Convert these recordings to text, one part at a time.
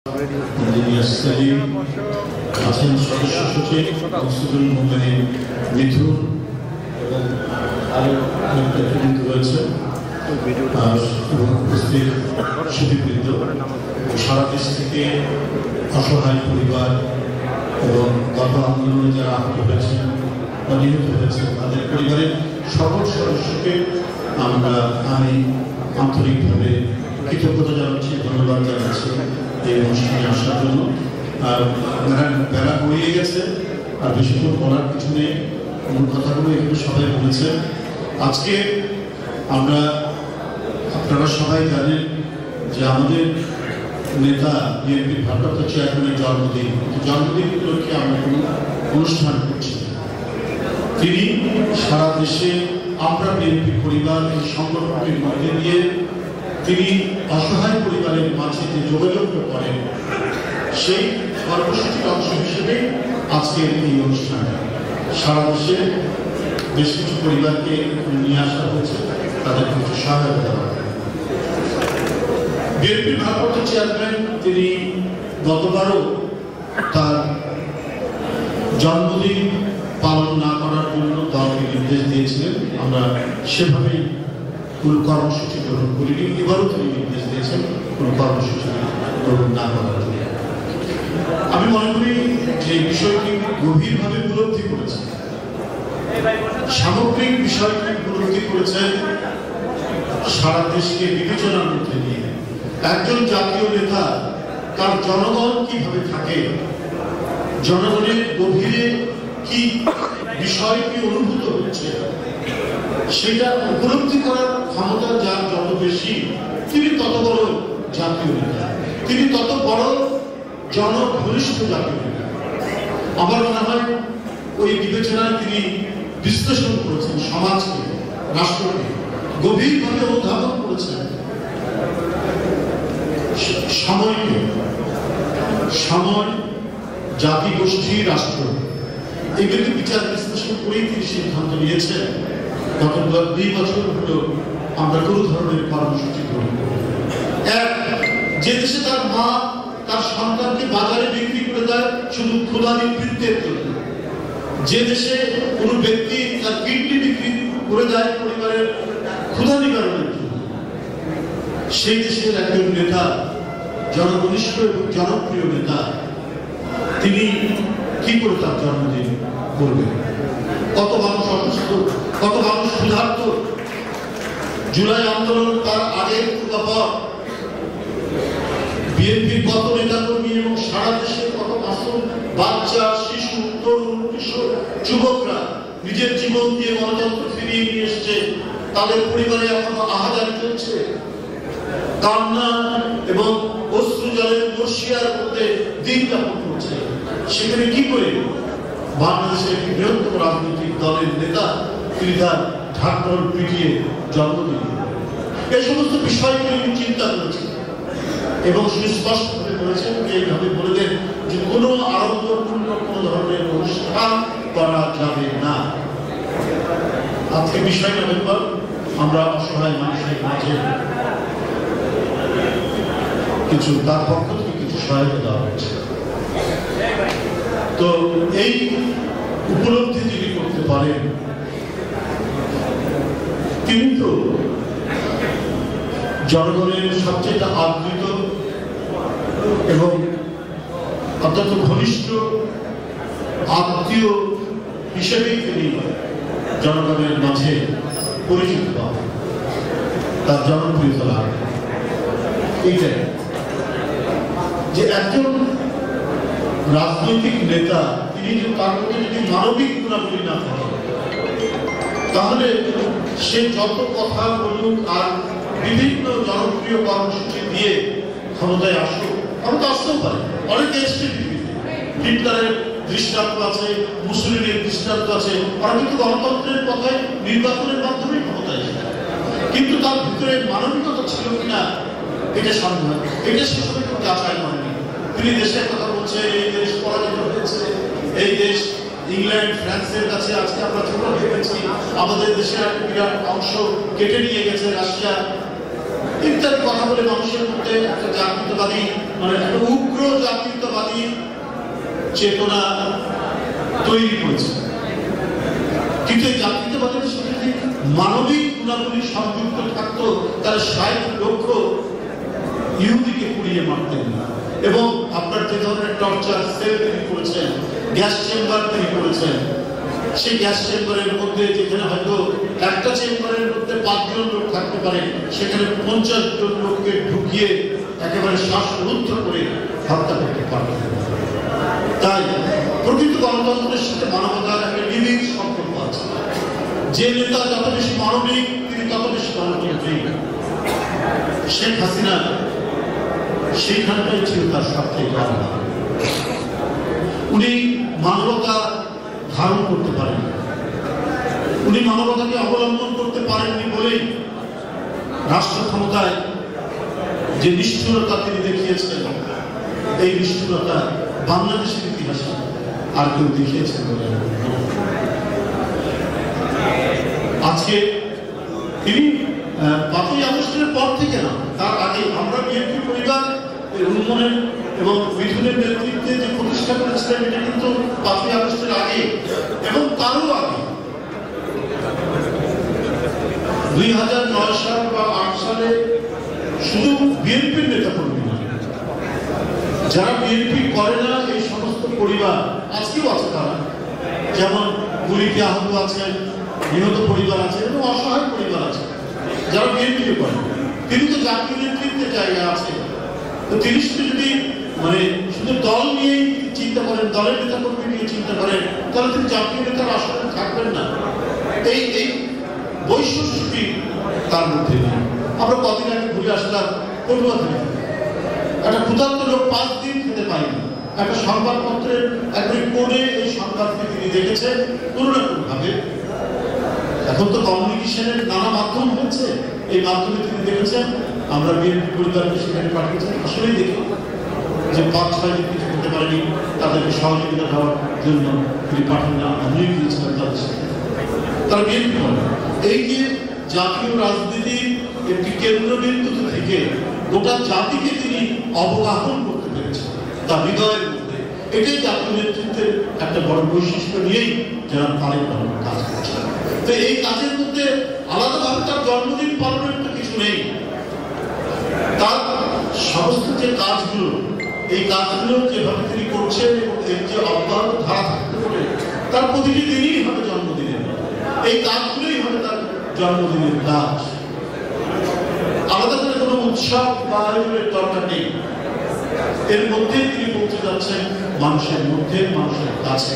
Engineer Selim আছেন, সদস্য সচিব মুস্তাফিজুল মোমেনী মিথুন এবং আরও নেতৃবৃন্দ রয়েছে, উপস্থিত সুধীবৃন্দ, সারা দেশ থেকে অসহায় পরিবার এবং গত আন্দোলনে যারা আহত হয়েছেন বা নিহত হয়েছেন তাদের পরিবারের সকল সদস্যকে আমি আন্তরিকভাবে কৃতজ্ঞতা জানাচ্ছি, ধন্যবাদ জানাচ্ছি এই অনুষ্ঠানে আসার জন্য। আর বেলা হয়ে গেছে, আর বেশিক্ষণ বলার কিছু নেই, মূল কথাগুলো এগুলো সবাই বলেছেন। আজকে আপনারা সবাই জানেন যে আমাদের নেতা বিএনপির ভারপ্রাপ্ত চেয়ারম্যানের জন্মদিন উপলক্ষে আমরা কোনো অনুষ্ঠান করছি। তিনি সারা দেশে আমরা বিএনপি পরিবার এই সংগঠনটির মধ্যে দিয়ে তিনি অসহায় পরিবারের মাঝে যে যোগাযোগটা করেন সেই কর্মসূচির অংশ হিসেবে আজকের এই অনুষ্ঠান সারা দেশে বেশ কিছু পরিবারকে নিয়ে আসা হয়েছে, তাদের কিছু সহায়তা দেওয়া। বিএনপির ভারপ্রাপ্ত চেয়ারম্যান তিনি গতবারও তার জন্মদিন পালন না করার জন্য দলকে নির্দেশ দিয়েছিলেন, আমরা সেভাবেই কোনো কর্মসূচি গ্রহণ করিনি। এবারও তিনি নির্দেশ দিয়েছেন কোনো কর্মসূচি গ্রহণ না করার জন্য। আমি মনে করি যে বিষয়টি গভীরভাবে উপলব্ধি করেছে, সামগ্রিক বিষয়টি উপলব্ধি করেছে, সারা দেশকে বিবেচনার মধ্যে নিয়ে একজন জাতীয় নেতা তার জনগণ কিভাবে থাকে, জনগণের গভীরে কি বিষয়টি অনুভূত হচ্ছে সেটা উপলব্ধি করার ক্ষমতা যার যত বেশি তিনি তত বড় জাতীয় নেতা, তিনি তত বড় জনঘনিষ্ঠ জাতীয় নেতা। আমার মনে হয় ওই বিবেচনায় তিনি বিশ্লেষণ করেছেন সমাজকে, রাষ্ট্রকে, গভীরভাবে অনুধাবন করেছেন সময়কে, সময়, জাতিগোষ্ঠী, রাষ্ট্র, এগুলি বিচার বিশ্লেষণ করেই তিনি সিদ্ধান্ত নিয়েছেন গত 2 বছর হলো আমরা কোনো ধরনের কর্মসূচি গ্রহণ করি। যে দেশে তার মা তার সন্তানকে বাজারে বিক্রি করে দেয় শুধু ক্ষুধা নিবৃত্তের জন্য, যে দেশে কোনো ব্যক্তি তার কিডনি বিক্রি করে দেয় পরিবারের ক্ষুধা নিবারণের জন্য, সেই দেশের একজন নেতা, জনঘনিষ্ঠ এবং জনপ্রিয় নেতা, তিনি কি করে তার জন্মদিন করবেন? কত মানুষ অসুস্থ, কত মানুষ ক্ষুধার্ত, জুলাই আন্দোলন তার আগের পূর্বাপর বিএনপির কত নেতাকর্মী এবং সারা দেশের কত মাসুম বাচ্চা, শিশু, তরুণ, কিশোর, যুবকরা নিজের জীবন দিয়ে গণতন্ত্র ফিরিয়ে নিয়ে এসছে, তাদের পরিবারে এখনো আহাজারি চলছে, কান্না এবং অশ্রু জলের বর্ষিয়ার মধ্যে দিন যাপন করছে। সেখানে কি করে বাংলাদেশের একটি বৃহত্তম রাজনৈতিক দলের নেতা তিনি তার ঢাকঢোল পিটিয়ে জন্মদিন, এই সমস্ত বিষয়গুলি তিনি চিন্তা করেছেন এবং সুস্পষ্টভাবে বলেছেন, এইভাবে বলে দেন যে কোনো আড়ম্বরপূর্ণ কোনো ধরনের অনুষ্ঠান করা যাবে না। আজকে 20 নভেম্বর আমরা অসহায় মানুষের মাঝে কিছু তার পক্ষ থেকে কিছু সহায়তা দেওয়া হয়েছে। তো এই উপলব্ধি যিনি করতে পারেন তিনি তো জনগণের সবচেয়ে আদৃত এবং অত্যন্ত ঘনিষ্ঠ আত্মীয় হিসেবেই তিনি জনগণের মাঝে পরিচিত পাবেন, তার জনপ্রিয়তা লাভ। এইটাই যে একজন রাজনৈতিক নেতা তিনি তার মধ্যে যদি মানবিক গুণাবলী না থাকে তাহলে সে যত কথা বলুক আর বিভিন্ন জনপ্রিয় কর্মসূচি দিয়ে ক্ষমতায় আসুক, ক্ষমতা আসতেও পারে, অনেকে এসছে, হিটলারের দৃষ্টান্ত আছে, মুসলিমের দৃষ্টান্ত আছে, ওরা কিন্তু গণতন্ত্রের কথায় নির্বাচনের মাধ্যমে ক্ষমতায় এসেছে, কিন্তু তার ভিতরে মানবিকতা ছিল কিনা এটা সন্দেহ, এটা সে সময় কিন্তু যাচাই হয়নি। তিনি দেশের কথা বলছে, এই দেশ পরাজিত হয়েছে, এই দেশ ইংল্যান্ড ফ্রান্সের কাছে আজকে আমরা ছোট হয়ে গেছি, আমাদের দেশের একটা বিরাট অংশ কেটে নিয়ে গেছে রাশিয়া, ইত্যাদি কথা বলে মানুষের মধ্যে একটা জাতীয়তাবাদী মানে একটা উগ্র উগ্র জাতীয়তাবাদী চেতনা তৈরি করেছে। কিন্তু এই জাতীয়তাবাদের সাথে যদি মানবিক গুণাবলী সংযুক্ত থাকতো, তারা 60 লক্ষ ইহুদিকে পুড়িয়ে মারতেন না। এবং আপনার যে ধরনের টর্চার সেল তিনি করেছেন, গ্যাস চেম্বার তিনি করেছেন, সেই গ্যাস চেম্বারের মধ্যে যেখানে হয়তো একটা চেম্বারের মধ্যে 5 জন লোক থাকতে পারে, সেখানে 50 জন লোককে ঢুকিয়ে একেবারে শ্বাসরুদ্ধ করে হত্যা করতে পারবে। তাই প্রকৃত গণতন্ত্রের সাথে মানবতার একটা নিবিড় সম্পর্ক আছে। যে নেতা যত বেশি মানবিক, তিনি তত বেশি গণতন্ত্রী। শেখ হাসিনা সেইখানটাই ছিল তার সবচেয়ে বড়। উনি মানবতা ধারণ করতে পারেন, উনি মানবতাকে অবলম্বন করতে পারেননি বলেই রাষ্ট্র ক্ষমতায় যে নিষ্ঠুরতা তিনি দেখিয়েছেন, এই নিষ্ঠুরতা বাংলাদেশের ইতিহাসে আর কেউ দেখিয়েছেন বলে আজকে তিনি 5ই আগস্টের পর থেকে না, তার আগে আমরা বিএনপি পরিবার উন্নয়নের এবং মিঠুনের নেতৃত্বে যে প্রতিষ্ঠা করেছিলেন, এটা কিন্তু 5ই আগস্টের আগে এবং তারও আগে 2009 সাল বা 8 সালে শুধু বিএনপির নেতা কর্মী না, যারা বিএনপি করে না এই সমস্ত পরিবার আজকেও আছে। তারা যেমন গুলিতে আহত আছেন, নিহত পরিবার আছে এবং অসহায় পরিবার আছে যারা বিএনপি করে। তিনি তো জাতীয় নেতৃত্বের জায়গা আছে, তো তিনি শুধু যদি শুধু দল নিয়েই চিন্তা করেন, দলের নেতা কর্মী নিয়ে চিন্তা করেন, তাহলে তিনি জাতীয় নেতার আসনে থাকবেন না। এই বৈশিষ্ট্যটি তার মধ্যে নেই। আমরা কদিন আগে ঘুরে আসলাম পড়ুয়া থেকে, একটা ক্ষুধার্ত লোক 5 দিন খেতে পায়নি। একটা সংবাদপত্রের একবারে কোণে এই সংবাদটি তিনি দেখেছেন কোনো না কোনোভাবে। এখন তো কমিউনিকেশনের নানা মাধ্যম হয়েছে, এই মাধ্যমে তিনি দেখেছেন। আমরা বিএনপি পরিবারকে সেখানে পাঠিয়েছেন, আসলেই দেখি যে 5-6 দিন কিছু করতে পারেনি, তাদেরকে সহযোগিতা দেওয়ার জন্য তিনি পাঠান না, আমিও গিয়েছিলাম তাদের সাথে। তারা বিএনপি করে। এই যে জাতীয় রাজনীতির একটি কেন্দ্রবিন্দু থেকে গোটা জাতিকে তিনি অবগাহন করতে পেরেছেন তার হৃদয়ের মধ্যে, এটাই জাতীয় নেতৃত্বের একটা বড় বৈশিষ্ট্য নিয়েই যারা তারেক রহমান কাজ করছেন। তো এই কাজের মধ্যে আলাদাভাবে তার জন্মদিন পালনের তো কিছু নেই। তার সমস্ত যে কাজগুলো, এই কাজগুলো যেভাবে তিনি করছেন এবং এর যে অব্যাহত ধারা থাকতে পারে, তার প্রতিটি দিনই হবে জন্মদিনের, এই কাজগুলোই হবে তার জন্মদিনের কাজ। আলাদা করে কোনো উৎসব বা আয়োজনের দরকার নেই, এর মধ্যে তিনি পৌঁছে যাচ্ছেন মানুষের মধ্যে, মানুষের কাছে।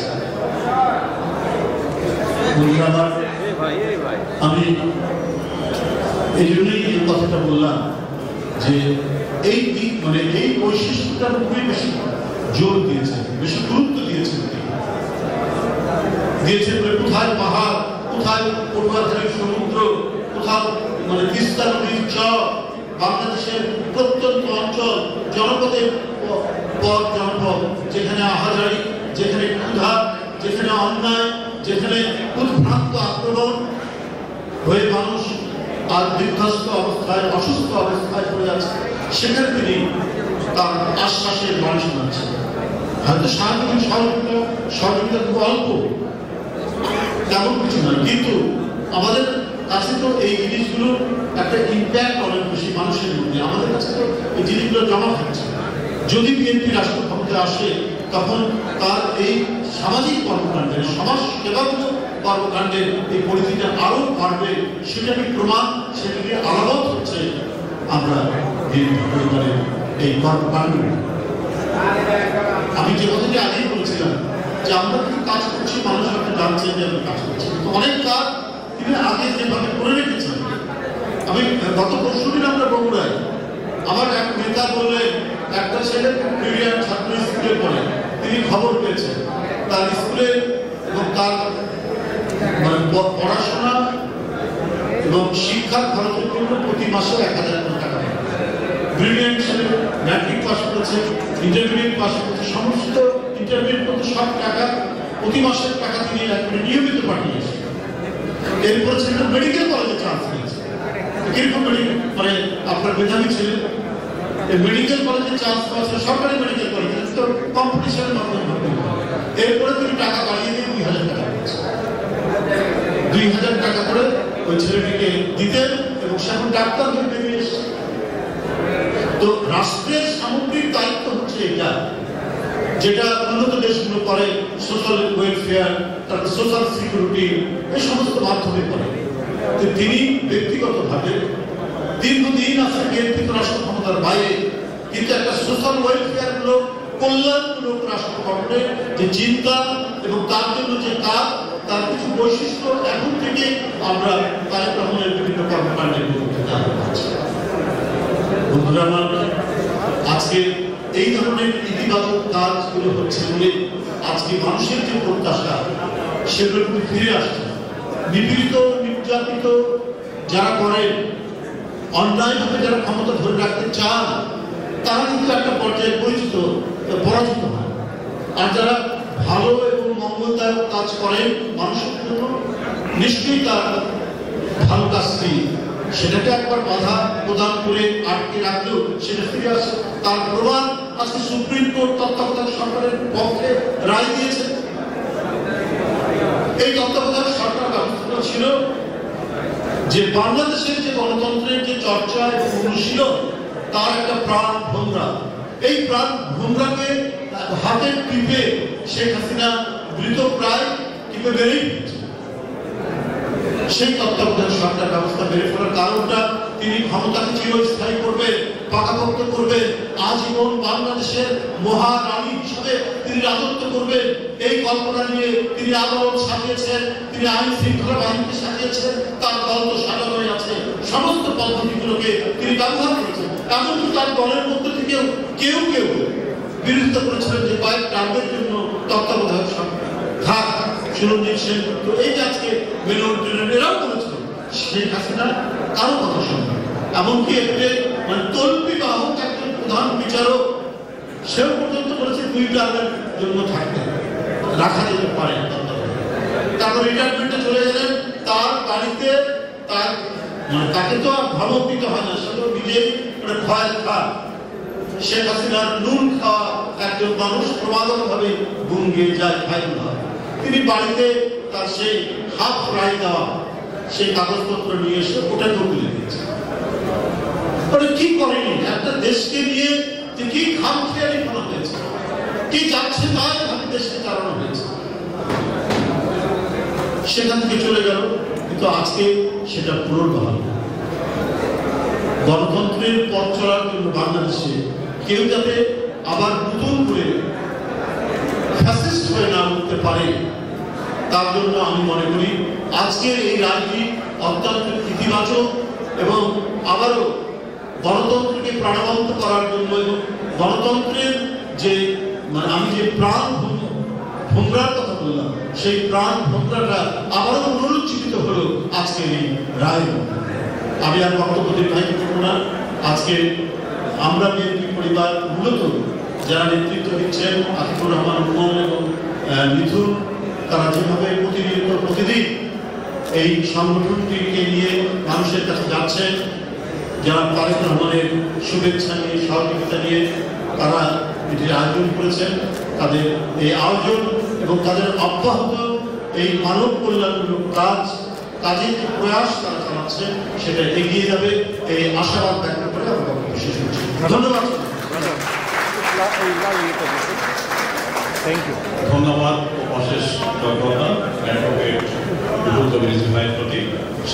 আমি এই জন্যই এই কথাটা বললাম যে এই দিক এই বৈশিষ্ট্যটার উপরে বেশি জোর দিয়েছেন, বেশি গুরুত্ব দিয়েছেন বলে কোথায় পাহাড়, কোথায় পূর্বাধারের সমুদ্র, কোথাও তিস্তা নদীর চর, বাংলাদেশের প্রত্যন্ত অঞ্চল, জনপদের পর জনপদ, যেখানে আহাজারি, যেখানে ক্ষুধা, যেখানে অন্যায়, যেখানে উদ্ভ্রান্ত আক্রমণ হয়ে মানুষ আর বিধ্বস্ত অবস্থায়, অসুস্থ অবস্থায় পড়ে আছে, সেখানে তিনি তার আশ্বাসের বাণী শোনাচ্ছেন। হয়তো সহযোগিতা খুব অল্প, তেমন কিছু নয়, কিন্তু আমাদের কাছে তো এই জিনিসগুলো একটা ইম্প্যাক্ট অনেক বেশি মানুষের মধ্যে। আমাদের কাছে তো এই জিনিসগুলো জমা থাকছে। যদি বিএনপি রাষ্ট্র ক্ষমতায় আসে, তখন তার এই সামাজিক কর্মকাণ্ডের, সমাজ সেবামূলক কর্মকাণ্ডের এই পরিধিটা আরো বাড়বে, সেটাকে প্রমাণ, সেটাকে আলামত হচ্ছে আমরা বিএনপি পরিবারের এই কর্মকাণ্ড। আমি যে কথাটি আগেই বলেছিলাম যে আমরা কিন্তু কাজ করছি, মানুষ হয়তো জানছেন যে আমরা কাজ করছি, কিন্তু অনেক কাজ তিনি আগে যেভাবে করে রেখেছেন। আমি গত পরশুদিন আমরা বগুড়ায়, আমার এক নেতা বললেন একটা ছেলে ব্রিলিয়ান্ট ছাত্র স্কুলে পড়ে, তিনি খবর পেয়েছেন তার স্কুলে এবং তার পড়াশোনা এবং শিক্ষার খরচের জন্য প্রতি মাসে 1000 টাকা। ব্রিলিয়ান্ট ছেলে ম্যাট্রিক পাস করেছে, ইন্টারমিডিয়েট পাস করেছে, সমস্ত ইন্টারমিডিয়েট করতে সব টাকা প্রতি মাসের টাকা তিনি একবারে নিয়মিত পাঠিয়েছে। এরপরে ছেলেটা মেডিকেল কলেজে চান্স পেয়েছে। কিরকম আপনার মেধাবী ছিলেন, মেডিকেল কলেজে চান্স পাচ্ছে, সরকারি মেডিকেল কলেজে তো কম্পিটিশনের মাধ্যমে হবে। এরপরে তুমি টাকা বাড়িয়ে দিয়ে 2000 টাকা পাচ্ছে, 2000 টাকা করে ওই ছেলেটিকে দিতেন এবং সে এখন ডাক্তার হয়ে বেরিয়ে এসছে। তো রাষ্ট্রের সামগ্রিক দায়িত্ব হচ্ছে এটা, যেটা উন্নত দেশগুলো করে, সোশ্যাল ওয়েলফেয়ার, তারপর সোশ্যাল সিকিউরিটি, এই সমস্ত মাধ্যমে করে। তো তিনি ব্যক্তিগতভাবে দীর্ঘদিন আছে বিএনপি রাষ্ট্র ক্ষমতার বাইরে, কিন্তু একটা সোশ্যাল ওয়েলফেয়ার মূলক কল্যাণমূলক রাষ্ট্র গঠনের যে চিন্তা এবং তার জন্য যে কাজ, তার কিছু বৈশিষ্ট্য এখন থেকে আমরা তারেক রহমানের বিভিন্ন কর্মকাণ্ডের মধ্যে জানতে পারছি। বন্ধুরা আমার, আজকে এই ধরনের ইতিবাচক কাজগুলো হচ্ছে বলে আজকে মানুষের যে প্রত্যাশা সেগুলো কিন্তু ফিরে আসছে। নিপীড়িত নির্যাতিত যারা করেন, অন্যায়ভাবে যারা ক্ষমতা ধরে রাখতে চান, তারা কিন্তু একটা পর্যায়ে পরাজিত হয়। আর যারা ভালো এবং মঙ্গলদায়ক কাজ করেন মানুষের জন্য, নিশ্চয়ই তার ভালো কাজটি সেটাকে একবার বাধা প্রদান করে আটকে রাখলেও সেটা ফিরে আসে। তার প্রমাণ আজকে সুপ্রিম কোর্ট তত্ত্বাবধায়ক সরকারের পক্ষে রায় দিয়েছে। এই তত্ত্বাবধায়ক সরকার ব্যবস্থা ছিল যে বাংলাদেশের যে গণতন্ত্রের যে চর্চা এবং অনুশীলন, তার একটা প্রাণ ভোমরা। এই প্রাণ ভোমরাকে হাতে টিপে শেখ হাসিনা মৃত প্রায় টিপে বেড়েই ফেলছে। সেই তত্ত্বাবধায়ক সরকার ব্যবস্থা বেড়ে ফেলার কারণটা, তিনি ক্ষমতাকে চিরস্থায়ী করবেন, পাকাপোক্ত করবেন, আজীবন বাংলাদেশের মহারানী হিসেবে তিনি রাজত্ব করবেন, এই কল্পনা নিয়ে তিনি আদালত সাজিয়েছেন, তিনি আইন শৃঙ্খলা বাহিনীকে সাজিয়েছেন, তার দল তো সাজানোই আছে। সমস্ত পদ্ধতিগুলোকে তিনি ব্যবহার করেছেন। এমনকি তার দলের মধ্যে থেকেও কেউ কেউ বিরোধিতা করেছিলেন যে কয়েক টার্মের জন্য তত্ত্বাবধায়ক সরকার থাক, চিরঞ্জিত সেনগুপ্ত, এই যে আজকে এরাও বলেছিল শেখ হাসিনা কারো কথা শুনবে। এমনকি এতে মানে তল্পি বাহক একজন প্রধান বিচারক সেও পর্যন্ত বলেছে 2 টার্মের জন্য থাকতে রাখা যেতে পারে। তারপর রিটায়ারমেন্টে চলে গেলেন, তার বাড়িতে তার মানে তাকে তো আর ভ্রমণ দিতে হয় না, সে তো নিজেই ভয় খা। শেখ হাসিনার নুন খাওয়া একজন মানুষ ক্রমাগত ভাবে গুণ গিয়ে যায়, খায় না। তিনি বাড়িতে তার সেই হাফ রায় দেওয়া সেই কাগজপত্র নিয়ে এসে ওটাকে তুলে দিয়েছে। কি করেনি একটা দেশকে নিয়ে যে কি খামখেয়ালি করা হয়েছে, কি যাচ্ছে তাই ভাবে দেশকে চালানো হয়েছে। সেখান থেকে চলে গেল, কিন্তু আজকে সেটা পুনর্বহাল। গণতন্ত্রের পথ চলার জন্য বাংলাদেশে কেউ যাতে আবার নতুন করে ফ্যাসিস্ট হয়ে না উঠতে পারে, তার জন্য আমি মনে করি আজকের এই রায়টি অত্যন্ত ইতিবাচক এবং আবারও গণতন্ত্রকে প্রাণবন্ত করার জন্য এবং গণতন্ত্রের যে মানে আমি যে প্রাণ ভোমরার কথা বললাম, সেই প্রাণ ভোমরাটা আবারও পুনরুজ্জীবিত হলো আজকের এই রায়। আমি আর বক্তব্য দীর্ঘায়িত করব না। আজকে আমরা বিএনপি পরিবার মূলত যারা নেতৃত্ব দিচ্ছেন, আতিকুর রহমান উন্নয়ন এবং মিথুন, তারা যেভাবে প্রতিদিন এই সংগঠনটিকে নিয়ে মানুষের কাছে যাচ্ছেন, যারা তারেক রহমানের শুভেচ্ছা নিয়ে সহযোগিতা নিয়ে তারা এটির আয়োজন করেছেন, তাদের এই আয়োজন এবং তাদের অব্যাহত এই মানব কল্যাণমূলক কাজের যে প্রয়াস তারা চালাচ্ছে সেটা এগিয়ে যাবে, এই আশাবাদ ব্যক্ত করে আমরা বক্তব্য শেষ করছি। ধন্যবাদ। ধন্যবাদ অশেষ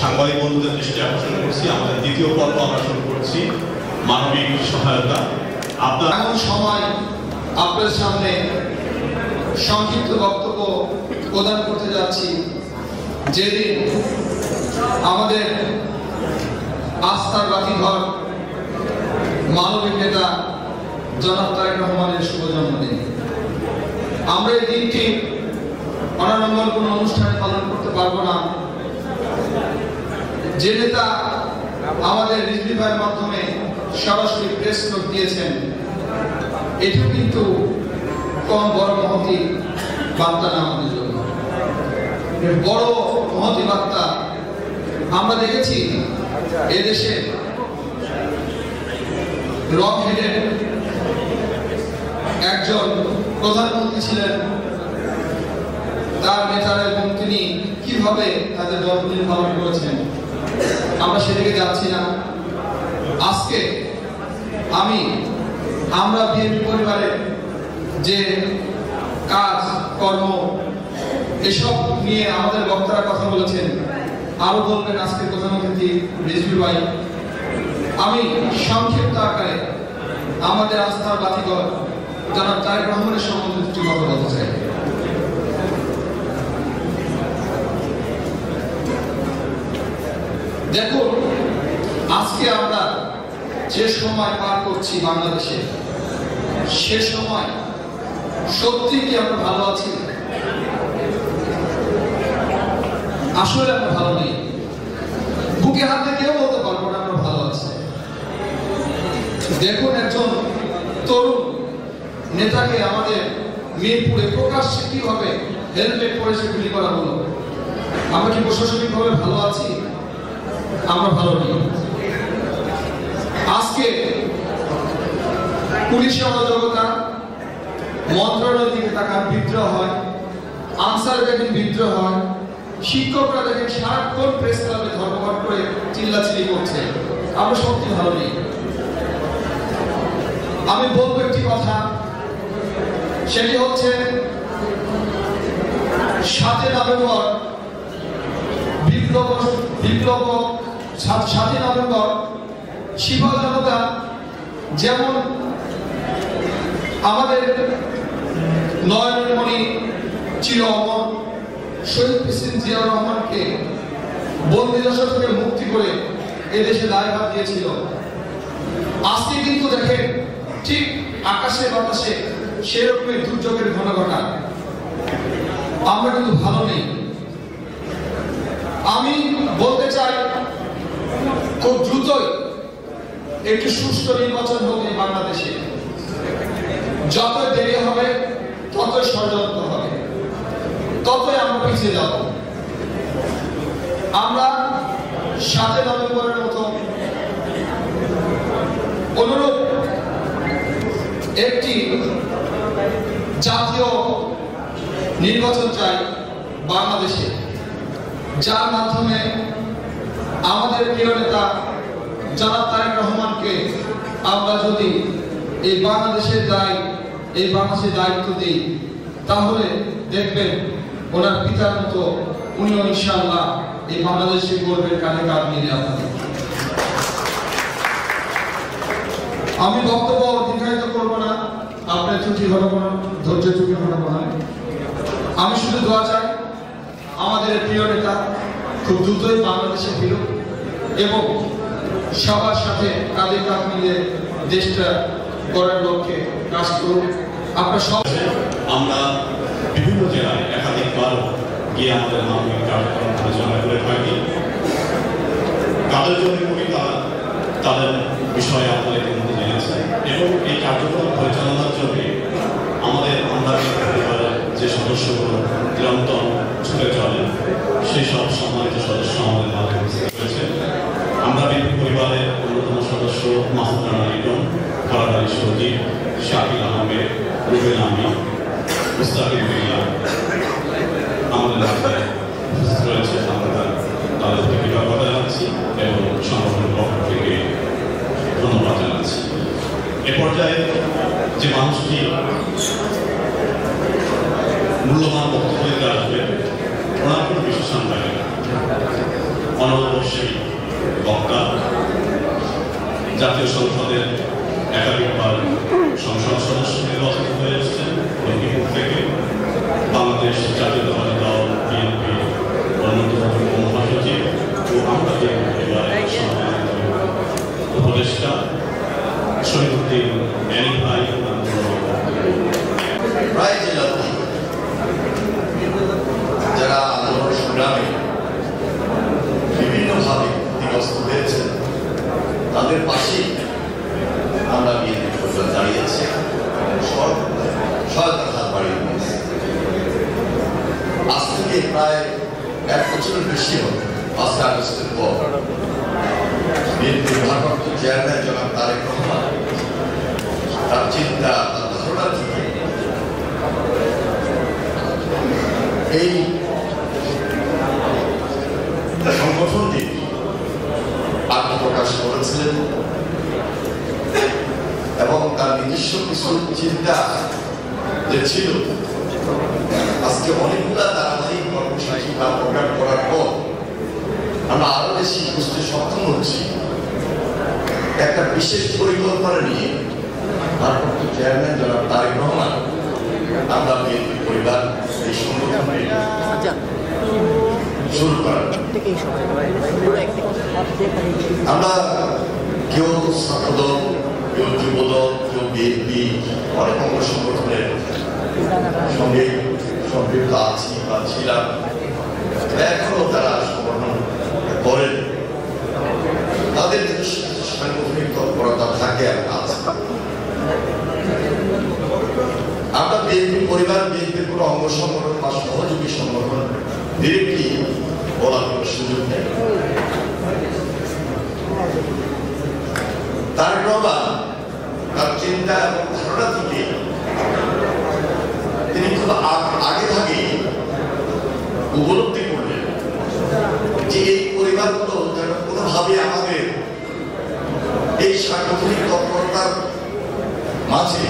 সাংবাদিক বন্ধুদের দৃষ্টি আকর্ষণ করছি। আমাদের দ্বিতীয় পর্ব আমরা শুরু করছি, মানবিক সহায়তা। আপনার এমন সময় আপনার সামনে সংক্ষিপ্ত বক্তব্য প্রদান করতে যাচ্ছি, যেদিন আমাদের আস্থার বাতিঘর মানবিক নেতা জনাব তারেক রহমানের শুভ জন্মদিন। আমরা এই দিনটি অনাড়ম্বর কোনো অনুষ্ঠানে পালন করতে পারবো না। যে নেতা আমাদের রিজভি ভাইয়ের মাধ্যমে সরাসরি প্রেস নোট দিয়েছেন, এটিও কিন্তু কম বড় মহতি বার্তা না আমাদের জন্য। বড় মহতি বার্তা আমরা দেখেছি এদেশে রক হেডের একজন প্রধানমন্ত্রী ছিলেন, তার নেতারা এবং তিনি কিভাবে তাদের জন্মদিন পালন করেছেন আমরা সেদিকে যাচ্ছি না। আজকে আমরা বিএনপি পরিবারের যে কাজ কর্ম এসব নিয়ে আমাদের বক্তারা কথা বলেছেন, আরো বলবেন আজকে প্রধান অতিথি রিজভী ভাই। আমি সংক্ষিপ্ত আকারে আমাদের আস্থার বাতিঘর জনাব তারেক রহমানের সম্বন্ধে কিছু কথা বলতে চাই। দেখুন, আজকে আমরা যে সময় পার করছি বাংলাদেশে, সে সময় সত্যি কি আমরা ভালো আছি? আসলে আমরা ভালো নেই। বুকে হাতে কেউ বলতে পারবো না আমরা ভালো আছি। দেখুন, একজন তরুণ নেতাকে আমাদের মিরপুরে প্রকাশ্যে কিভাবে হেলমেট পরে সে গুলি করা হলো। আমরা কি প্রশাসনিকভাবে ভালো আছি? আমরা ভালো নেই। আজকে পুলিশের অরাজকতা, মন্ত্রণালয় দিকে তাকান বিদ্রোহ হয়, আনসার দেখেন বিদ্রোহ হয়, শিক্ষকরা দেখেন সারাক্ষণ প্রেস ক্লাবে ধর্মঘট করে চিল্লাচিল্লি করছে। আমরা সত্যি ভালো নেই। আমি বলবো একটি কথা, সেটি হচ্ছে 7 নভেম্বর বিপ্লব 7 নভেম্বর শিফা জনতা যেমন আমাদের নয়নমণি চির অমর শহীদ প্রেসিডেন্ট জিয়াউর রহমানকে বন্দিদশা থেকে মুক্তি করে এদেশে দায়ভার দিয়েছিল, আজকে কিন্তু দেখেন ঠিক আকাশে বাতাসে সেরকমের দুর্যোগের ঘটনা। আমরা কিন্তু ভালো নেই। আমি বলতে চাই, খুব দ্রুতই একটি সুষ্ঠু নির্বাচন হবে বাংলাদেশে। যতই দেরি হবে ততই ষড়যন্ত্র হবে, ততই আমরা পিছিয়ে যাব। আমরা 7 নভেম্বরের মতো অনুরূপ একটি জাতীয় নির্বাচন চাই বাংলাদেশে, যার মাধ্যমে আমাদের প্রিয় নেতা জনাব তারেক রহমানকে আমরা যদি এই বাংলাদেশের দায়িত্ব দিই, তাহলে দেখবেন ওনার পিতার মতো উনিও ইনশাআল্লাহ এই বাংলাদেশের গর্বের কাঁধে কাঁধ মিলিয়ে আপনাদের। আমি বক্তব্য দীর্ঘায়িত করবো না, আপনার ত্রুটি ঘটাবো না, ধৈর্য ত্রুটি ঘটাবো না। আমি শুধু দোয়া চাই আমাদের প্রিয় নেতা খুব দ্রুতই বাংলাদেশে ফিরুক এবং সবার সাথে কাঁধে কাঁধ মিলিয়ে দেশটা গড়ার লক্ষ্যে কাজ করুক। আপনার সব আমরা বিভিন্ন জেলায় একাধিকবার গিয়ে আমাদের মানবিক কার্যক্রম পরিচালনা করে থাকি। কাদের জন্য করি তাদের বিষয়ে আমাদের কিন্তু জেনেছে এবং এই কার্যক্রম পরিচালনার জন্য আমরা পরিবারের যে সদস্যগুলো নিরন্তর ছুটে চলে, সেই সব সম্মানিত সদস্য আমাদের মাঝে রয়েছে। আমরা বিএনপি পরিবারের অন্যতম সদস্য মাহমুদ রানা লিটন, ফরাদ আলী সজীব, শাকিল আহমেদ, রুবেল আমিন, মুস্তাকিম বিল্লাহ আমাদের মাঝে রয়েছে। আমরা তাদের থেকে কৃতজ্ঞতা জানাচ্ছি এবং সংগঠনের পক্ষ থেকে ধন্যবাদ জানাচ্ছি। এ পর্যায়ে যে মানুষটি মূল্যবান বক্তব্য দিতে আসবে, ওনার কোনো বিশেষণ থাকে না, অনবশ্যই বক্তা, জাতীয় সংসদের একাধিকবার সংসদ সদস্য নির্বাচিত হয়ে এসেছেন লক্ষ্মীপুর থেকে, বাংলাদেশ জাতীয়তাবাদী দল বিএনপি অন্যতম মহাসচিব ও আমরা পরিবারের সম্মানিত উপদেষ্টা শহীদুদ্দিন এনি ভাই। প্রায় জেলাতে যারা আন্দোলন সংগ্রামে বিভিন্নভাবে ক্ষতিগ্রস্ত হয়েছে, তাদের পাশেই আমরা বিএনপি পরিবার দাঁড়িয়েছি এবং সহায়তার হাত বাড়িয়ে দিয়েছি। আজ থেকে প্রায় 1 বছরের বেশি হবে 5 আগস্টের পর বিএনপির ভারপ্রাপ্ত চেয়ারম্যান জনাব তারেক রহমান তার চিন্তা, তার ধারণা থেকে এই সংগঠনটি আত্মপ্রকাশ করেছিলেন এবং তার নিজস্ব কিছু চিন্তা যে ছিল, আজকে অনেকগুলা ধারাবাহিক কর্মসূচি বা প্রোগ্রাম করার পর আমরা আরো বেশি বুঝতে সক্ষম হচ্ছি একটা বিশেষ পরিকল্পনা নিয়ে ভারপ্রাপ্ত চেয়ারম্যান জনাব তারেক রহমান আমরা বিএনপি পরিবার এই সংগঠনটি শুরু করার। আমরা কেউ ছাত্রদল, কেউ যুবদল, কেউ বিএনপি, অনেক অঙ্গ সংগঠনের সঙ্গে সম্পৃক্ত আছি বা ছিলাম, এখনো তারা সংগঠন করেন। তাদের নিজস্ব কিছু সাংগঠনিক তৎপরতা থাকে আর আছে। আমরা বিএনপি পরিবার, বিএনপির কোনো অঙ্গ সংগঠন বা সহযোগী সংগঠন ডিরেক্টলি বলার কোনো সুযোগ নেই। তারেক রহমান তার চিন্তা এবং ধারণা থেকে তিনি খুব আগে ভাগে উপলব্ধি করলেন যে এই পরিবারগুলো যেন কোনোভাবে আমাদের এই সাংগঠনিক তৎপরতার মাঝে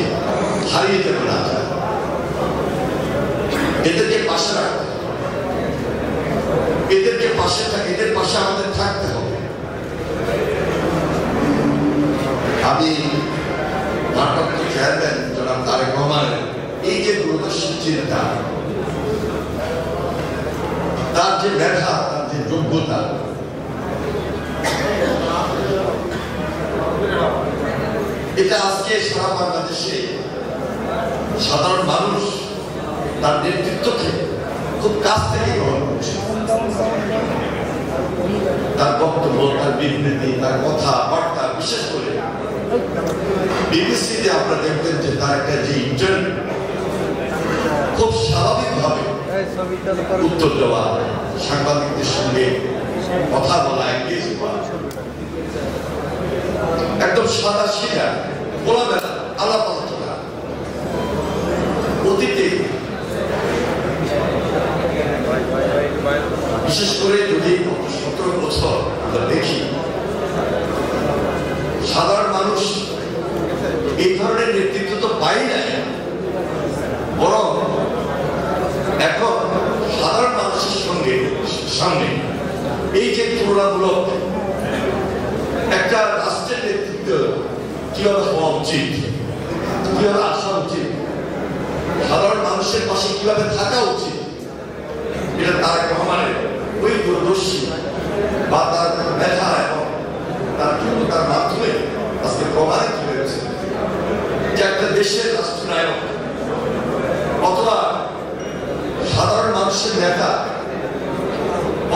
হারিয়ে যেতে না যায়, এদেরকে পাশে রাখতে হবে, এদের পাশে আমাদের থাকতে হবে। আমি ভারপ্রাপ্ত চেয়ারম্যান জনাব তারেক রহমানের এই যে দূরদর্শী চিন্তা, তার যে মেধা, তার যে যোগ্যতা, এটা আজকে সারা বাংলাদেশে সাধারণ মানুষ তার নেতৃত্বকে খুব কাছ থেকে গ্রহণ করছে। তার বক্তব্য, তার বিবৃতি, তার কথা বার্তা, বিশেষ করে বিবিসিতে আপনারা দেখবেন যে তার একটা যে ইন্টারভিউ খুব স্বাভাবিকভাবে উত্তর দেওয়া, সাংবাদিকদের সঙ্গে কথা বলা, এঙ্গেজ হওয়া, একদম সাদা সিধা খোলামেলা আলাপ আলোচনা। অতীতে বিশেষ করে যদি 17 বছর আমরা দেখি, সাধারণ মানুষ এই ধরনের নেতৃত্ব তো পাই নাই, বরং এখন সাধারণ মানুষের সামনে এই যে তুলনামূলক একটা রাষ্ট্রের নেতৃত্ব কিভাবে হওয়া উচিত, কিভাবে আসা উচিত, সাধারণ মানুষের পাশে কিভাবে থাকা উচিত, এটা তারেক রহমানের ওই দূরদর্শী বা তার মেধা এবং তার যোগ্যতার মাধ্যমে আজকে প্রমাণিত হয়েছে যে একটা দেশের রাষ্ট্রনায়ক অথবা সাধারণ মানুষের নেতা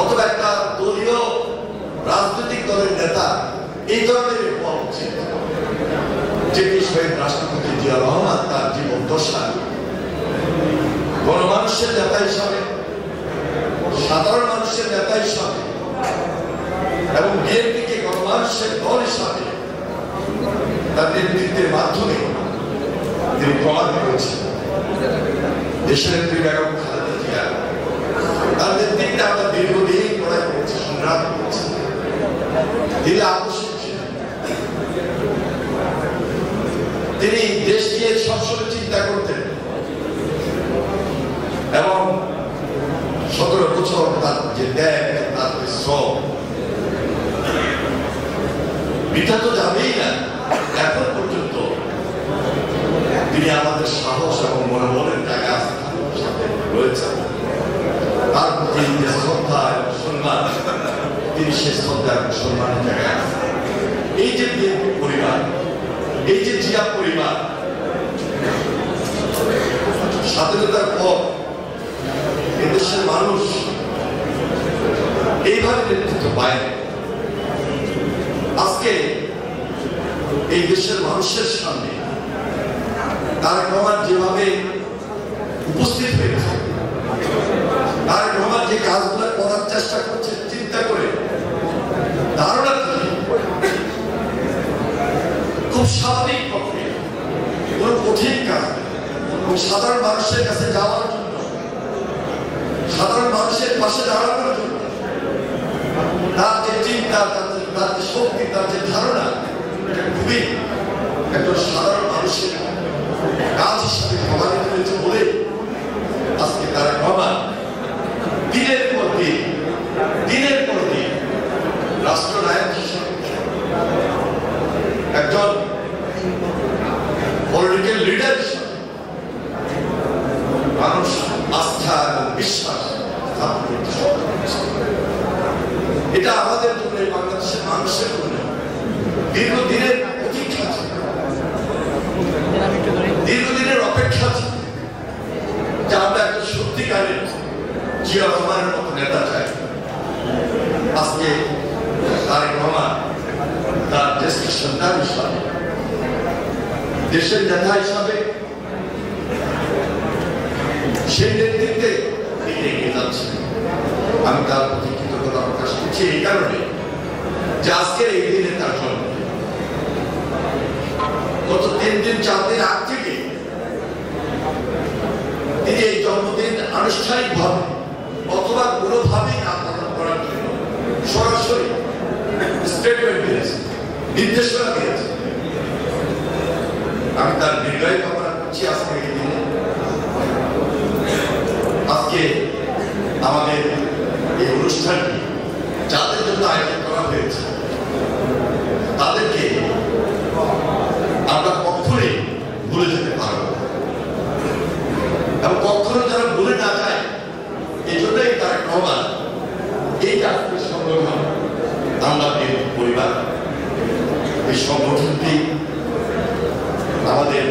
অথবা একটা দলীয় রাজনৈতিক দলের নেতা এই ধরনের হওয়া উচিত, যেটি শহীদ রাষ্ট্রপতি জিয়া রহমান তার জীবন দশা গণমানুষের নেতা হিসাবে, সাধারণ মানুষের নেতা হিসাবে এবং বিএনপিকে গণমানুষের দল হিসাবে তার নেতৃত্বের মাধ্যমে তিনি প্রমাণ করেছেন। দেশের নেত্রী বেগম খালেদা জিয়া তার নেতৃত্বে আমরা দীর্ঘদিন লড়াই করেছি, সংগ্রাম করেছি। তিনি আকস্মিক ছিলেন, তিনি দেশ নিয়ে সবসময় চিন্তা করতেন এবং 17 বছর তার যে ত্যাগ, তার যে শ্রম বৃথা তো যাবেই না। এখন পর্যন্ত তিনি আমাদের সাহস এবং মনোবলের জায়গা রয়েছেন। তার প্রতি যে শ্রদ্ধা এবং সম্মান, তিনি সে শ্রদ্ধা এবং সম্মানের জায়গায় এই যে বিএনপি পরিবার, এই যে জিয়া পরিবার স্বাধীনতার পর এদেশের মানুষ এইভাবে নেতৃত্ব পায়। আজকে এই দেশের মানুষের সামনে তারেক রহমান যেভাবে উপস্থিত হয়েছে, তারেক রহমান যে কাজগুলো করার চেষ্টা করছে চিন্তা করে, ধারণা করে খুব স্বাভাবিক পক্ষে সাধারণ মানুষের কাছে যাওয়ার জন্য, সাধারণ মানুষের পাশে দাঁড়ানোর জন্য তার যে চিন্তা, তার যে শক্তি, তার যে ধারণা, খুবই একজন সাধারণ মানুষের কাজ হিসাবে প্রমাণিত হয়েছে বলে আজকে তারা প্রমাণ দিনের পর দিন, দিনের পর দিন রাষ্ট্রনায়ক হিসাবে একজন পলিটিক্যাল লিডার হিসাবে মানুষ আস্থা এবং বিশ্বাস স্থাপন করতে সক্ষম হয়েছে। এটা আমাদের জন্য, বাংলাদেশের মানুষের জন্য দীর্ঘদিনের প্রতীক্ষা ছিল, দীর্ঘদিনের অপেক্ষা ছিল যে আমরা একটা সত্যিকারের জিয়া রহমানের মতো নেতা চাই। আজকে তারেক রহমান তার দেশের সন্তান হিসাবে, দেশের নেতা হিসাবে সেই নেতৃত্বে এগিয়ে যাচ্ছে। আমি তার প্রতি কৃতজ্ঞতা প্রকাশ করছি এই কারণে যে আজকের এই দিনে তার জন্মদিন। গত 3 দিন 4 দিন আগ থেকে তিনি এই জন্মদিন আনুষ্ঠানিকভাবে অথবা কোনোভাবেই না পালন করার জন্য সরাসরি স্টেটমেন্ট দিয়েছে, নির্দেশনা দিয়েছে। আমি তার দীর্ঘায়ু কামনা করছি আজকে এই দিনে। আজকে আমাদের এই অনুষ্ঠানটি যাদের জন্য আয়োজন করা হয়েছে তাদেরকে আমরা কখনোই ভুলে যেতে পারব না, এবং কখনো যারা ভুলে না যায় এই জন্যই তারা প্রমাণ এই জাতীয় সংগঠন আমরা পরিবার, এই সংগঠনটি আমাদের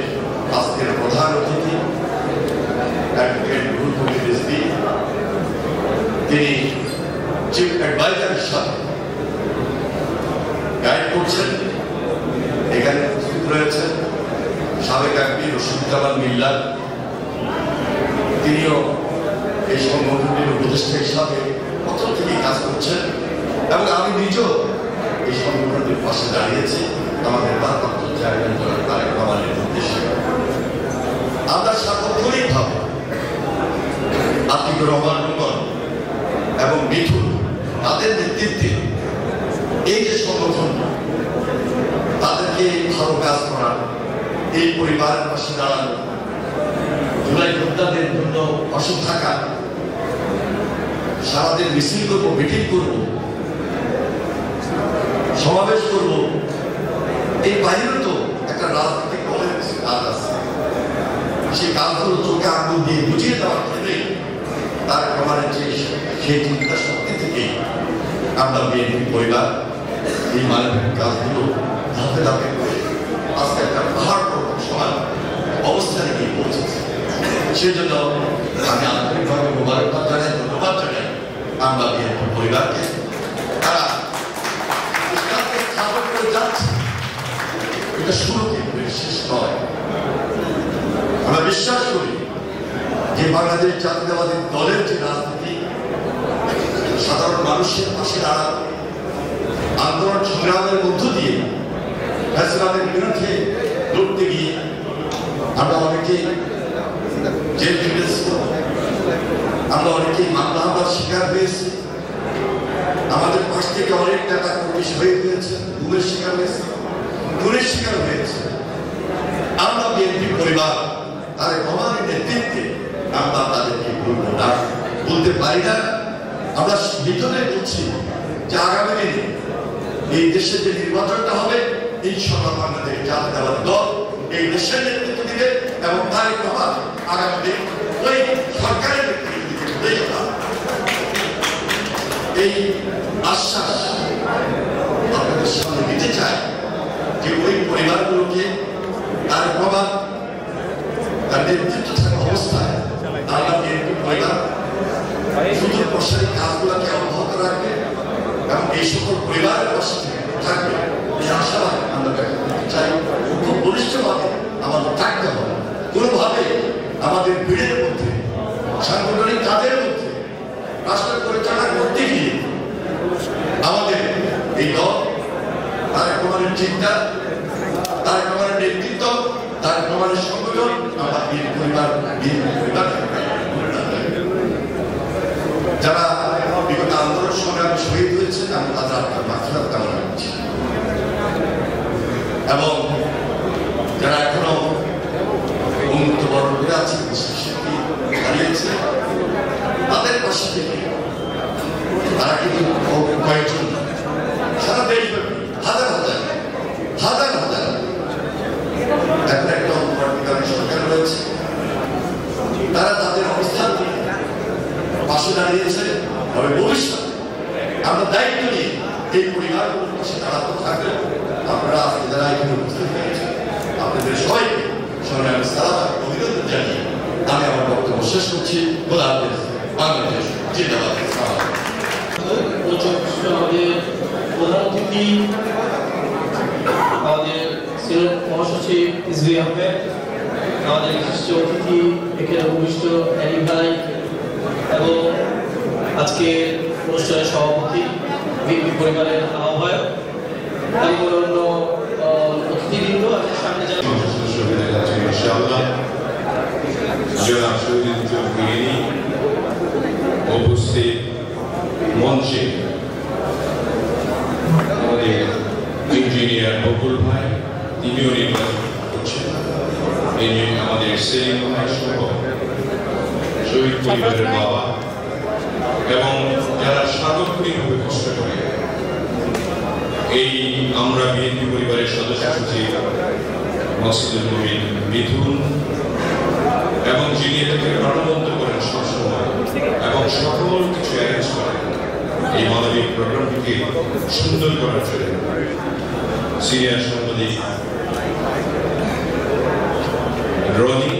আজকের প্রধান অতিথি অ্যাডভোকেট রুহুল কবির রিজভী, তিনি চিফ অ্যাডভাইজার হিসাবে গাইড করছেন। এখানে উপস্থিত রয়েছেন সাবেক এমপি রশিদুজ্জামান মিল্লাত, তিনিও এই সংগঠনের উপদেষ্টা হিসাবে প্রথম থেকেই কাজ করছেন, এবং আমি নিজেও এই সংগঠনের পাশে দাঁড়িয়েছি আমাদের ভারপ্রাপ্ত চেয়ারম্যান জনাব তারেক রহমানের উদ্দেশ্যে। আমরা সার্বক্ষণিকভাবে আতিকুর রহমান রুমন এবং মিঠুন তাদের নেতৃত্বে এই যে সংগঠন, তাদেরকে ভালো কাজ করা, এই পরিবারের পাশে দাঁড়ানো, জুলাই যোদ্ধাদের জন্য পাশে থাকা, সারাদিন মিছিল করবো, মিটিং করবো, সমাবেশ করবো, এই বাইরেও তো একটা রাজনৈতিক দলের কাজ আছে। সেই কাজগুলো চোখে আঙুল দিয়ে বুঝিয়ে দেওয়ার ক্ষেত্রে তার প্রমাণের যে সেই চিন্তা শক্তি থেকেই আমরা বিএনপি পরিবার এই মানবিক কাজগুলো ধাপে ধাপে করে আজকে একটা পাহাড় পর্বত সমান অবস্থানে গিয়ে পৌঁছেছে। সেই জন্য আমি আন্তরিকভাবে মোবারকবাদ জানাই, ধন্যবাদ জানাই আমরা বিএনপি পরিবারকে। তারা স্থাপন করে যাচ্ছে, এটা শুরু কিন্তু শেষ নয়। আমরা বিশ্বাস করি যে বাংলাদেশ জাতীয়তাবাদী দলের যে রাজনীতি, সাধারণ মানুষের পাশে দাঁড়ানো, আন্দোলন সংগ্রামের মধ্য দিয়ে ফ্যাসিবাদের বিরুদ্ধে লড়তে গিয়ে আমরা অনেকেই জেল খেটেছি, আমরা অনেকেই মামলা হামলার শিকার হয়েছি, আমাদের পাশ থেকে অনেক টাকা কর্মী শহীদ হয়েছে, গুমের শিকার হয়েছে, খুনের শিকার হয়েছে। আমরা বিএনপি পরিবার তাদের রহমানের নেতৃত্বে আমরা তাদেরকে বলবো না, বলতে পারি না। আমরা ভিতরে বলছি যে আগামী দিনে এই দেশে যে নির্বাচনটা হবে, ইনশাআল্লাহ বাংলাদেশ জাতীয়তাবাদী দল এই দেশের নেতৃত্ব দিবে, এবং তারেক রহমান আগামী দিন ওই সরকারের নেতৃত্ব দিবে। এই আশ্বাস আপনাদের সামনে দিতে চাই যে ওই পরিবারগুলোকে তারেক রহমান তার নেতৃত্ব থাকা অবস্থায় আমরা বিএনপি পরিবার সুদূর প্রসারী কাজগুলোকে অব্যাহত রাখবে এবং এই সকল পরিবারের পাশে থাকবে, এই আশাবাদ আমরা ব্যক্ত করতে চাই। খুব বলিষ্ঠভাবে আমাদের থাকতে হবে। কোনোভাবে আমাদের ভিড়ের মধ্যে, সাংগঠনিক কাজের মধ্যে, রাষ্ট্র পরিচালনা করতে গিয়ে আমাদের এই দল, তারেক রহমানের চিন্তা, তারেক রহমানের নেতৃত্ব, তারেক রহমানের সংগঠন, আমরা এই পরিবার যারা বিগত আন্দোলন সংগ্রামে শহীদ হয়েছেন আমি তাদের আপনার মাগফিরাত কামনা করছি এবং যারা এখনো মৃত্যুবরণ করে আছে হারিয়েছে তাদের পাশে থেকে তারা কিন্তু কয়েকজন সারা দেশব্যাপী হাজার হাজার হাজার হাজার এখন একটা অন্তর্বর্তীকালীন সরকার রয়েছে তারা তাদের অবস্থান পাশে দাঁড়িয়েছে তবে ভবিষ্যতে আমরা দায়িত্ব নিয়ে এই পরিবারগুলোর পাশে দাঁড়াতে থাকলে আপনারা আজকে যারা এখানে উপস্থিত হয়েছে আপনাদের সবাইকে সংগ্রামী সালাম অভিনন্দন জানিয়ে আমি আমার বক্তব্য শেষ করছি। খোদা হাফেজ। বাংলাদেশ জিন্দাবাদ। আমাদের প্রধান অতিথি আমাদের সিলেট মহাসচিব ইসবি আহমেদ, আমাদের বিশিষ্ট অতিথি এখানে উপবিষ্ট অ্যানি ভাই এবং আজকে অনুষ্ঠানের সভাপতি বিএনপি পরিবারের আহ্বায়ক এবং অন্য অতিথিবৃন্দ সামনে যারা উপস্থিত মঞ্চে আমাদের ইঞ্জিনিয়ার বকুল ভাই, তিনিও নির্বাচন করছেন, আমাদের সেলিম ভাই সহ শহীদ পরিবারের বাবা এবং যারা সার্বক্ষণিকভাবে কষ্ট করে এই আমরা বিএনপি পরিবারের সদস্য সচিব মাসুদুল মুবিন মিথুন এবং যিনি এটাকে প্রাণবন্ত করেন সবসময় এবং সকল কিছু অ্যারেঞ্জ করেন এই মানবিক প্রোগ্রামটিকে সুন্দর করার জন্য সিনিয়র সাংবাদিক রনি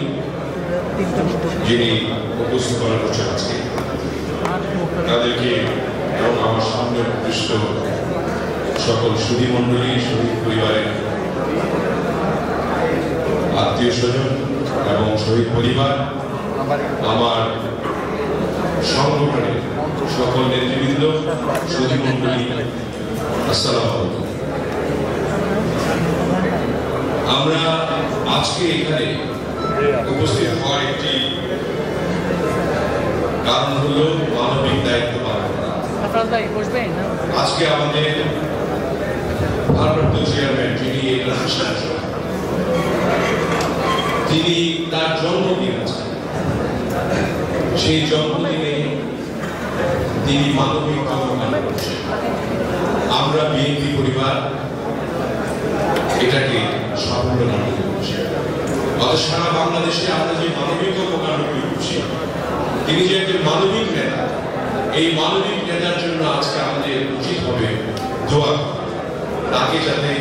যিনি উপস্থাপনা করছেন আজকে তাদেরকে এবং আমার সামনে উপস্থিত সকল সুধী মণ্ডলী, শহীদ পরিবারের আত্মীয় স্বজন এবং শহীদ পরিবার, আমার সংগঠনের সকল নেতৃবৃন্দ, সুধী মণ্ডলী, আসসালামু আলাইকুম। আমরা আজকে এখানে উপস্থিত হওয়ার একটি কারণ হল মানবিক দায়িত্ব পালন করা। আজকে আমাদের ভারপ্রাপ্ত চেয়ারম্যান যিনি তিনি তার জন্মদিন আছে, সেই জন্মদিনে তিনি মানবিক কর্মকাণ্ড করছেন। আমরা বিএনপি পরিবার এটাকে সাফল্য মনে করছি। অথচ সারা বাংলাদেশে আমরা যে মানবিক কর্মকাণ্ডগুলি করছি, তিনি যে একজন মানবিক নেতা, এই মানবিক নেতার জন্য আজকে আমাদের উচিত হবে দোয়া করা, তাকে যাতে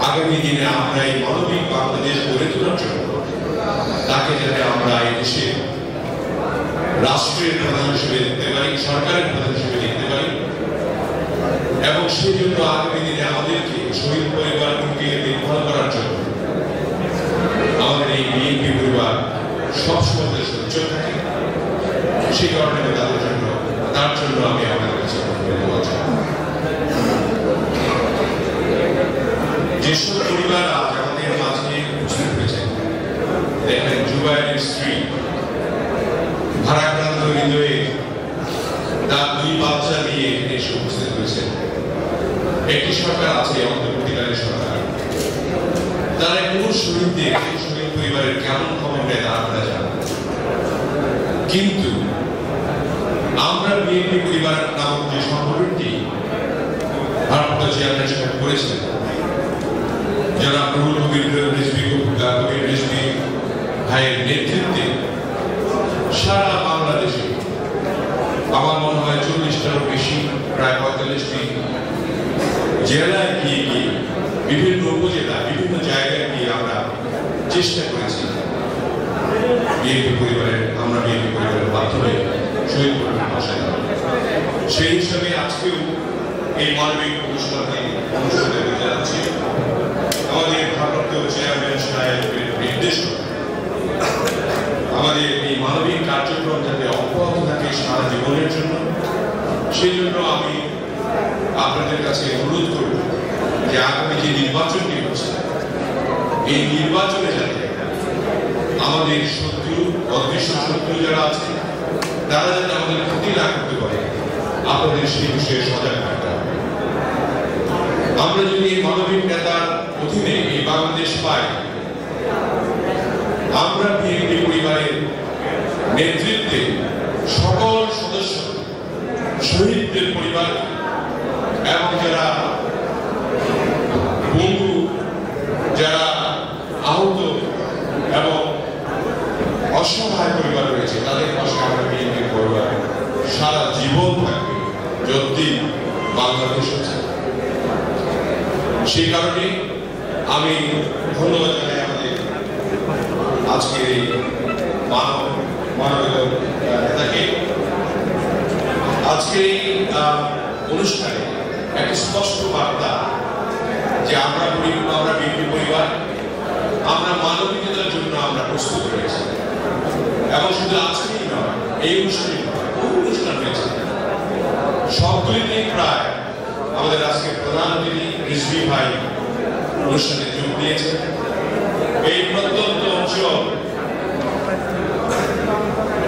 আগামী দিনে আমরা এই মানবিক বাংলাদেশ গড়ে তোলার জন্য তাকে যাতে আমরা এই দেশে রাষ্ট্রের প্রধান হিসেবে দেখতে পারি, সরকারের প্রধান হিসেবে দেখতে পারি এবং সেই জন্য আগামী দিনে আমাদেরকে শহীদ পরিবারকে দেখভাল করার জন্য আমাদের এই বিএনপি পরিবার সবসময় সহ্য থাকে। সেই কারণে তার জন্য আমি আপনাদের কাছে যেসব পরিবার আজ আমাদের মাঝে উপস্থিত হয়েছে, দেখেন জুবাইরের স্ত্রী ভারাক্রান্ত হৃদয়ে তার 2 বাচ্চা নিয়ে এসে উপস্থিত হয়েছে। একটি সরকার আছে, অন্তর্বর্তীকালীন সরকার, তারা কোন শহীদদের, শহীদ পরিবারের কেমন খবর নেয় তা আপনারা জানেন। কিন্তু আমরা বিএনপি পরিবার নামক যে সংগঠনটি ভারপ্রাপ্ত চেয়ারম্যান সাহেব করেছেন, যারা প্রবুল কবির রিজভী ভাইয়ের নেতৃত্বে সারা বাংলাদেশে আমার মনে হয় 40টারও বেশি, প্রায় 45টি জেলায় গিয়ে বিভিন্ন উপজেলা, বিভিন্ন জায়গায় গিয়ে আমরা চেষ্টা করেছি বিএনপি পরিবারের মাধ্যমে শহীদ পরিবারের ভাষায়। সেই হিসাবে আজকেও এই মানবিক অনুষ্ঠানটি অনুষ্ঠিত হতে যাচ্ছে। আমাদের ভারপ্রাপ্ত চেয়ারম্যান সাহেবের নির্দেশ আমাদের এই মানবিক কার্যক্রম যাতে অব্যাহত থাকে সারা জীবনের জন্য, সেই জন্য আমি আপনাদের কাছে অনুরোধ করব যে আগামী যে নির্বাচনটি হচ্ছে, এই নির্বাচনে যাতে আমাদের সত্যি শত্রু, অদৃশ্য শত্রু যারা আছে তারা যাতে আমাদের ক্ষতি না করতে পারে, আপনাদের সেই বিষয়ে সজাগ থাকতে হবে। আমরা যদি এই মানবিক নেতার অধীনে এই বাংলাদেশ পাই, আমরা বিএনপি পরিবারের নেতৃত্বে সকল সদস্য, শহীদদের পরিবার এবং যারা বন্ধু, যারা আহত এবং অসহায় পরিবার রয়েছে, তাদের পাশে আমরা বিএনপি পরিবার সারা জীবন থাকবে যতদিন বাংলাদেশ আছে। সেই কারণে আমি ধন্যবাদ জানাই আমাদের আজকের এই মাননীয় নেতাকে। আজকের এই অনুষ্ঠানে একটা স্পষ্ট বার্তা যে আমরা বিএনপি পরিবার, আমরা মানবিকতার জন্য আমরা প্রস্তুত রয়েছি। এবং শুধু আজকেই নয়, এই অনুষ্ঠানে নয়, বহু অনুষ্ঠান রয়েছে, সবগুলিতেই প্রায় আমাদের আজকে প্রধান অতিথি রিজভী ভাই অনুষ্ঠানে যোগ দিয়েছেন। এই প্রত্যন্ত অঞ্চল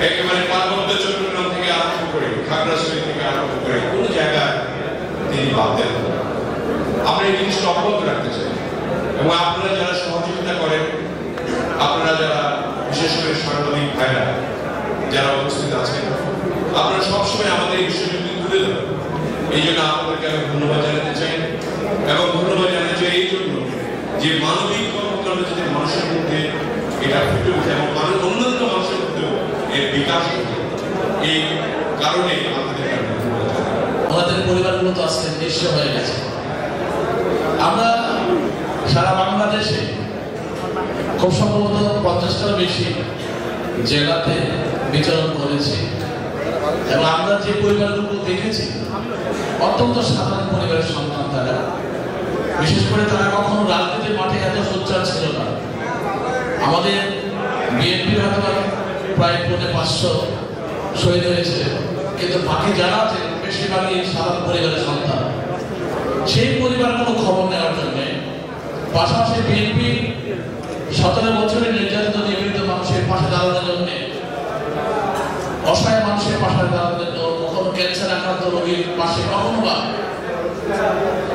একেবারে পার্বত্য চট্টগ্রাম থেকে আরম্ভ করে, খাগড়াছড়ি থেকে আরম্ভ করে কোনো জায়গায় তিনি বাদ দেন। আমরা এই জিনিসটা অব্যাহত রাখতে চাই এবং আপনারা যারা সহযোগিতা করেন, আপনারা যারা বিশেষ করে সাংবাদিক ভাইরা যারা উপস্থিত আছেন, আপনারা সবসময় আমাদের এই বিষয়টি তুলে ধরেন। এই জন্য আপনাদেরকে আমি ধন্যবাদ জানাতে চাই এবং ধন্যবাদ জানাতে চাই এই জন্য যে মানবিক কর্মকাণ্ড যদি মানুষের মধ্যে এটা ফুটে ওঠে এবং অন্যান্য মানুষের মধ্যেও এর বিকাশ ঘটে, এই কারণে আপনাদের আমাদের পরিবারগুলো তো আজকে নিঃস্ব হয়ে গেছে। আমরা সারা বাংলাদেশে খুব সম্ভবত 50টার বেশি জেলাতে বিচরণ করেছি এবং আমরা যে পরিবারগুলো দেখেছি অত্যন্ত সাধারণ পরিবারের সন্তান তারা। বিশেষ করে তারা কখনো রাজনীতির মাঠে এত সোচ্চার ছিল না। আমাদের বিএনপির হয়তো প্রায় 500 শহীদ হয়েছে, কিন্তু বাকি যারা আছে বেশিরভাগই সাধারণ পরিবারের সন্তান। সেই পরিবারগুলো খবর নেওয়ার জন্য পাশাপাশি বিএনপি 17 বছরের নির্যাতিত নিপীড়িত মানুষের পাশে দাঁড়ানোর জন্য, অসহায় মানুষের পাশে দাঁড়ানোর জন্য, কখনো ক্যান্সার আক্রান্ত রোগীর পাশে, কখনো বা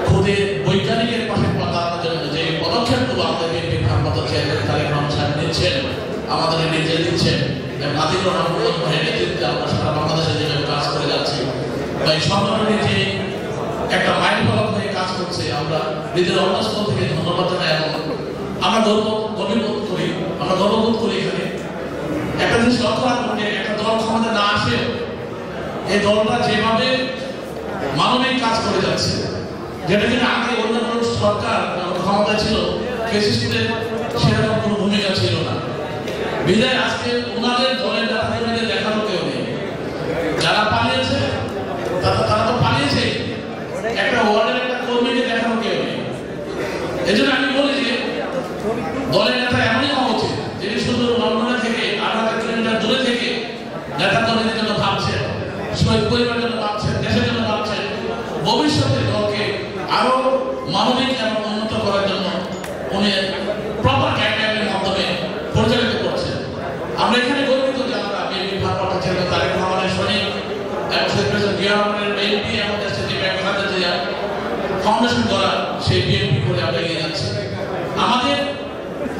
খুদে বৈজ্ঞানিকের পাশে দাঁড়ানোর জন্য যে পদক্ষেপগুলো আমাদের বিএনপি ভারপ্রাপ্ত চেয়ারম্যান তারেক রহমান সাহেব নিচ্ছেন, আমাদের নির্দেশ দিচ্ছেন, নাদিরুর রহমান ভাইয়ের নেতৃত্বে আমরা সারা বাংলাদেশে যেভাবে কাজ করে যাচ্ছি, তাই সংগঠনের যে একটা মাইল ফলক হয়ে কাজ করছে, আমরা নিজের অন্তঃস্থল থেকে ধন্যবাদ জানাই এবং আমরা গর্ববোধ করি। এখানে একটা জিনিস লক্ষ্য রাখবো যে একটা দল ক্ষমতা না আসে, এই দলটা যেভাবে মানবিক কাজ করে যাচ্ছে, যেটা কিনা আগে অন্যান্য সরকার ক্ষমতা ছিল, ফ্যাসিস্টদের সেরকম কোনো ভূমিকা ছিল না। বিদায় আজকে ওনাদের দলের নেতাকর্মীদের দেখানো কেউ নেই। যারা পালিয়েছে তারা তো পালিয়েছে, একটা ওয়ার্ডের একটা কর্মীকে দেখানো কেউ নেই। এই জন্য আমি বলি যে দলের নেতা এমনই হওয়া উচিত যিনি শুধু লন্ডনে থেকে 8,000 কিলোমিটার দূরে থেকে নেতা কর্মীদের জন্য ভাবছেন, শহীদ পরিবারের জন্য ভাবছেন, দেশের জন্য ভাবছেন, ভবিষ্যতে দলকে আরো মানবিক এবং উন্নত করার জন্য উনি প্রপার গাইডলাইনের মাধ্যমে পরিচালিত করছেন। আমরা এখানে গর্বিত যে আমরা বিএনপি ভারপ্রাপ্ত চেয়ারম্যান তারেক রহমানের সৈনিক এবং শহীদ প্রেসিডেন্ট জিয়া রহমানের বিএনপি এবং দেশের যে ব্যাংকাদের যে ফাউন্ডেশন করা, সেই বিএনপি করে আমরা এগিয়ে যাচ্ছি।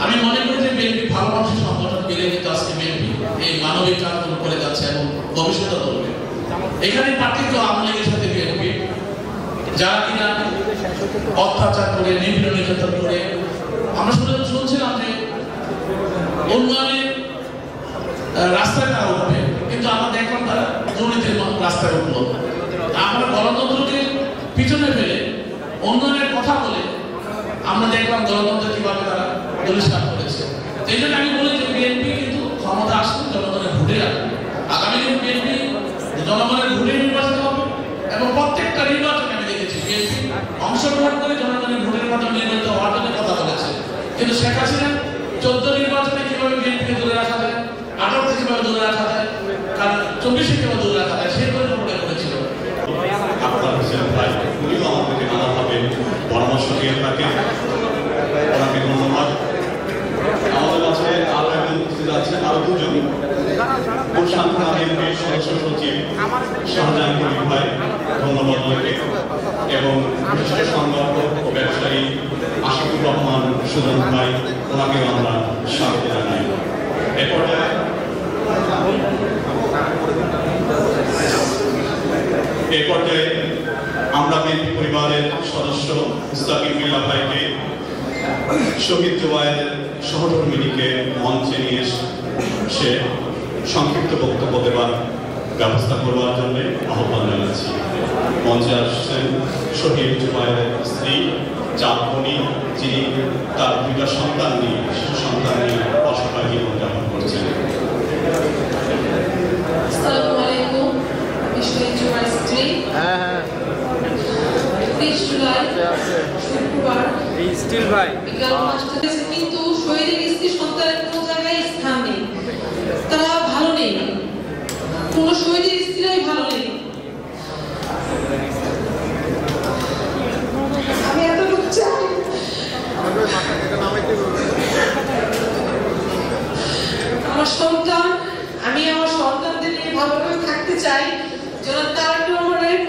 আমি মনে করি যে বিএনপি ভালো মানুষের সংগঠন মিলে কিন্তু আজকে বিএনপি এই মানবিক কাজগুলো করে যাচ্ছে এবং ভবিষ্যতে করবে। এখানে পার্থক্য আওয়ামী লীগের সাথে বিএনপি, যারা কিনা অত্যাচার করে, নিপীড়ন নির্যাতন করে, আমরা শুনছিলাম যে উন্নয়নের রাস্তায় তারা উঠবে, কিন্তু আমরা দেখলাম তারা দুর্নীতির রাস্তায় উঠল। আমরা গণতন্ত্রকে পিছনে ফেলে উন্নয়নের কথা বলে আমরা দেখলাম গণতন্ত্র কিভাবে তারা দুলিশাত করেছে। এই জন্য আমি বলি যে বিএনপি কিন্তু ক্ষমতা আসলে জনগণের ভোটে আসবে। আগামী দিন বিএনপি জনগণের ভোটে নির্বাচিত হবে এবং প্রত্যেকটা নির্বাচনে আমি দেখেছি বিএনপি অংশগ্রহণ করে জনগণের ভোটের মাধ্যমে নির্বাচিত হওয়ার জন্য কথা বলেছে। কিন্তু শেখ হাসিনা 14 নির্বাচনে কিভাবে বিএনপিকে দূরে রাখা যায়, 18 থেকে কিভাবে দূরে রাখা যায়, কারণ 24 কিভাবে দূরে রাখা যায় সেই পরিকল্পনা করেছিল। আপনার হোসেন ভাই উনিও আমাদেরকে নানাভাবে পরামর্শ দিয়ে থাকেন, ওনাকে ধন্যবাদ। আমাদের মাঝে আরো একজন উপস্থিত আছেন, আরো দুজন পরিসংখ্যান বিএনপির সদস্য সচিব শাহজাহান কবির ভাই, ধন্যবাদ আপনাকে, এবং বিশিষ্ট সংগঠক ও ব্যবসায়ী আশিকুর রহমান সুজন ভাই, ওনাকেও আমরা স্বাগত জানাই। এ পর্যায়ে আমরা বিএনপি পরিবারের সদস্য মুস্তাকিম বিল্লাহ ভাইকে শহীদ জোবায়ের সহধর্মিনীকে মঞ্চে নিয়ে এসে সংক্ষিপ্ত বক্তব্য দেওয়ার ব্যবস্থা করবার জন্য আহ্বান জানাচ্ছি। মঞ্চে আসছেন শহীদ জোবায়ের স্ত্রী চাঁদমণি, যিনি তার দুইটা সন্তান নিয়ে, শিশু সন্তান নিয়ে অসহায় জীবনযাপন করছেন। আসসালামু আলাইকুম। আমি শহীদ জোবায়ের স্ত্রী। 30 জুলাই শুক্রবার বিকাল 5টা, কিন্তু শহীদের স্ত্রী সন্তানের কোনো জায়গায় স্থান নেই, তারা ভালো নেই, কোন শহীদের স্ত্রীরাই ভালো নেই। আমি এতটুকু চাই, আমার সন্তান, আমি আমার সন্তানদের নিয়ে ভালোভাবে থাকতে চাই। জনাব তারেক রহমানের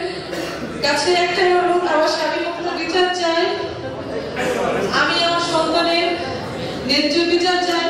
কাছে একটাই অনুরোধ, আমার স্বামীর বিচার চাই, আমি আমার সন্তানের ন্যায্য বিচার চাই।